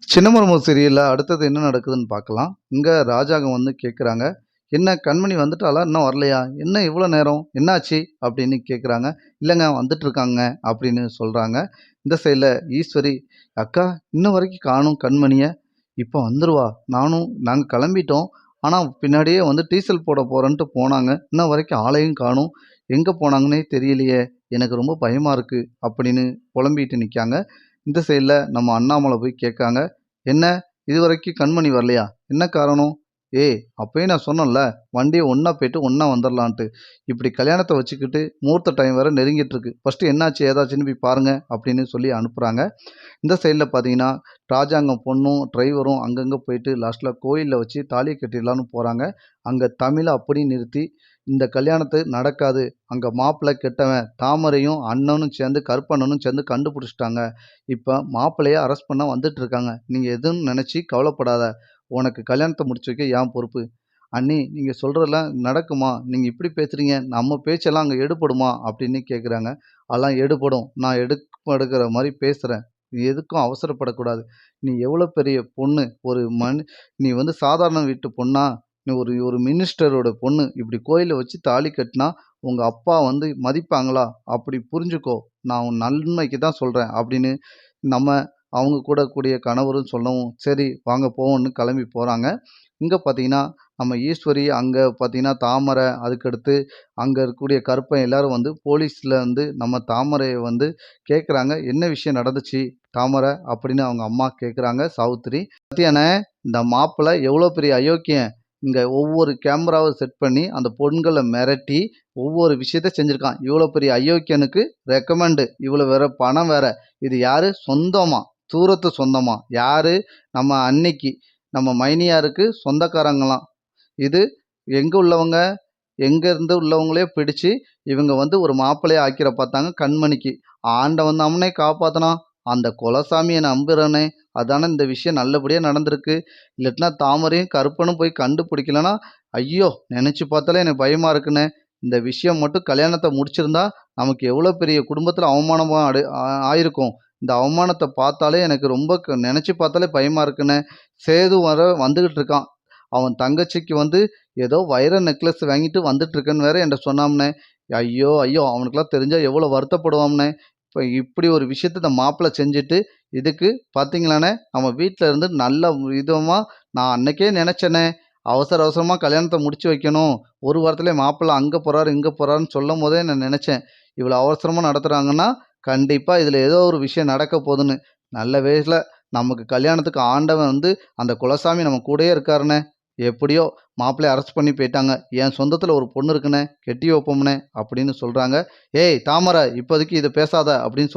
சின்னமருமக சீரியல்ல அடுத்தது என்ன நடக்குதுன்னு பார்க்கலாம். இங்க ராஜாங்க வந்து கேட்குறாங்க, "என்ன கண்மணி வந்துட்டாளா? இன்னும் வரலையா? என்ன இவ்வளோ நேரம்? என்னாச்சு?" அப்படின்னு கேட்குறாங்க. "இல்லங்க வந்துட்டுருக்காங்க" அப்படின்னு சொல்றாங்க. இந்த சைடுல ஈஸ்வரி, "அக்கா இன்ன வரைக்கும் காணோம் கண்மணிய. இப்போ வந்துருவா. நாங்க கிளம்பிட்டோம். ஆனா பின்னாடியே வந்து டீசல் போட போறேன்ட்டு போனாங்க. இன்ன வரைக்கும் ஆளையும் காணோம். எங்க போனாங்கன்னே தெரியலையே! எனக்கு ரொம்ப பயமா இருக்கு" அப்படின்னு புலம்பிட்டு நிக்காங்க. இந்த சைடுல நம்ம அண்ணாமலை போய் கேட்காங்க. என்ன இதுவரைக்கும் கண்மணி வரலையா? என்ன காரணம்? ஏய் அப்பயே நான் சொன்னேன்ல, வண்டிய ஒண்ணா போயிட்டு ஒண்ணா வந்துரலான்ட்டு. இப்படி கல்யாணத்த வச்சுக்கிட்டு முகூர்த்த டைம் வேற நெருங்கிட்டு இருக்கு. ஃபர்ஸ்ட்டு என்னாச்சு ஏதாச்சுன்னு போய் பாருங்க அப்படின்னு சொல்லி அனுப்புறாங்க. இந்த சைடுல பார்த்தீங்கன்னா, ராஜாங்கம் பொண்ணும், டிரைவரும் அங்கங்க போயிட்டு லாஸ்ட்ல கோயில்ல வச்சு தாலிய கட்டிடலான்னு போறாங்க. அங்க தமிழ அப்படியே நிறுத்தி, இந்த கல்யாணத்து நடக்காது. அங்க மாப்பிள்ளை கெட்டவன். தாமரையும் அண்ணனும் சேர்ந்து கருப்பண்ணனும் சேர்ந்து கண்டுபிடிச்சுட்டாங்க. இப்ப மாப்பிள்ளைய அரெஸ்ட் பண்ண வந்துட்டு இருக்காங்க. நீங்க எதுவும் நினைச்சு கவலைப்படாத. உனக்கு கல்யாணத்த முடிச்சு வைக்க என் பொறுப்பு. அண்ணி நீங்க சொல்றதெல்லாம் நடக்குமா? நீங்க இப்படி பேசுறீங்க. நம்ம பேச்செல்லாம் அங்க எடுபடுமா? அப்படின்னு கேட்குறாங்க. அதெல்லாம் எடுபடும். நான் எடுக்கிற மாரி பேசுறேன். நீ எதுக்கும் அவசரப்படக்கூடாது. நீ எவ்வளோ பெரிய பொண்ணு. நீ வந்து சாதாரண வீட்டு பொண்ணா? நீ ஒரு ஒரு மினிஸ்டரோட பொண்ணு. இப்படி கோயில்ல வச்சு தாலி கட்டினா, உங்க அப்பா வந்து மதிப்பாங்களா? அப்படி புரிஞ்சுக்கோ. நான் உன் நன்மைக்கு தான் சொல்றேன். அப்படின்னு நம்ம அவங்க கூட கூடிய கணவரும் சொல்லவும், சரி வாங்க போவோம்ன்னு கிளம்பி போறாங்க. இங்க பார்த்தீங்கன்னா, நம்ம ஈஸ்வரி, அங்க பார்த்தீங்கன்னா தாமரை, அதுக்கடுத்து அங்க இருக்கக்கூடிய கருப்பன் எல்லாரும் வந்து போலீஸ்ல வந்து நம்ம தாமரைய வந்து கேட்குறாங்க. "என்ன விஷயம் நடந்துச்சு தாமரை?" அப்படின்னு அவங்க அம்மா கேட்குறாங்க சாவித்திரி. "பாத்தியாண்ணே, இந்த மாப்பிள்ளை எவ்வளோ பெரிய அயோக்கியன். இங்க ஒவ்வொரு கேமராவ செட் பண்ணி அந்த பொண்கள மிரட்டி ஒவ்வொரு விஷயத்த செஞ்சிருக்கான். இவ்வளோ பெரிய அயோக்கியனுக்கு ரெக்கமெண்டு. இவ்வளோ வேற பணம் வேற. இது யாரு? சொந்தமா. தூரத்து சொந்தமா. யாரு? நம்ம அன்னைக்கு. நம்ம மைனியாருக்கு சொந்தக்காரங்களாம். இது எங்க உள்ளவங்க? எங்க இருந்து உள்ளவங்களே பிடிச்சு, இவங்க வந்து ஒரு மாப்பிள்ளையா ஆக்கிற பார்த்தாங்க கண்மணிக்கு. ஆண்டவன் தாம்னே காப்பாத்துனான். அந்த குலசாமிய நம்புறேனே. அதானே இந்த விஷயம் நல்லபடியா நடந்திருக்கு. இல்லாட்டினா தாமரையும், கருப்பனும் போய் கண்டுபிடிக்கலன்னா, ஐயோ! நெனச்சு பார்த்தாலே எனக்கு பயமா இருக்குண்ணே. இந்த விஷயம் மட்டும் கல்யாணத்த முடிச்சிருந்தா, நமக்கு எவ்வளோ பெரிய குடும்பத்தில அவமானமா ஆயிருக்கும். இந்த அவமானத்த பார்த்தாலே எனக்கு ரொம்ப நெனச்சு பார்த்தாலே பயமா இருக்குண்ணே. சேது வேற வந்துகிட்டு இருக்கான். அவன் தங்கச்சிக்கு வந்து ஏதோ வைர நெக்லஸ் வாங்கிட்டு வந்துட்டுருக்கேன்னு வேற என்ட்ட சொன்னாம்னே. ஐயோ! ஐயோ! அவனுக்கெல்லாம் தெரிஞ்சா எவ்வளோ வருத்தப்படுவாம்னே. இப்ப இப்படி ஒரு விஷயத்த இந்த மாப்பிள செஞ்சுட்டு, இதுக்கு பார்த்தீங்களாண்ணே, நம்ம வீட்ல இருந்து நல்ல விதமா நான் அன்னைக்கே நெனச்சேனே, அவசர அவசரமா கல்யாணத்த முடிச்சு வைக்கணும். ஒரு வாரத்திலே மாப்பிள அங்க போறாரு, இங்க போறாருன்னு சொல்லும்போதே நான் நெனச்சேன். இவ்வளோ அவசரமா நடத்துறாங்கன்னா, கண்டிப்பா இதுல ஏதோ ஒரு விஷயம் நடக்க போதுன்னு. நல்ல வேளைல நமக்கு கல்யாணத்துக்கு ஆண்டவன் வந்து அந்த குலசாமி நம்ம கூடயே இருக்காருண்ணே. எப்படியோ மாப்பிள்ளைய அரெஸ்ட் பண்ணி போயிட்டாங்க. என் சொந்தத்துல ஒரு பொண்ணு இருக்குண்ணே. கெட்டி வைப்போம்ண்ணே அப்படின்னு சொல்றாங்க. "ஏய் தாமரை இப்போதைக்கு இத பேசாத" அப்படின்னு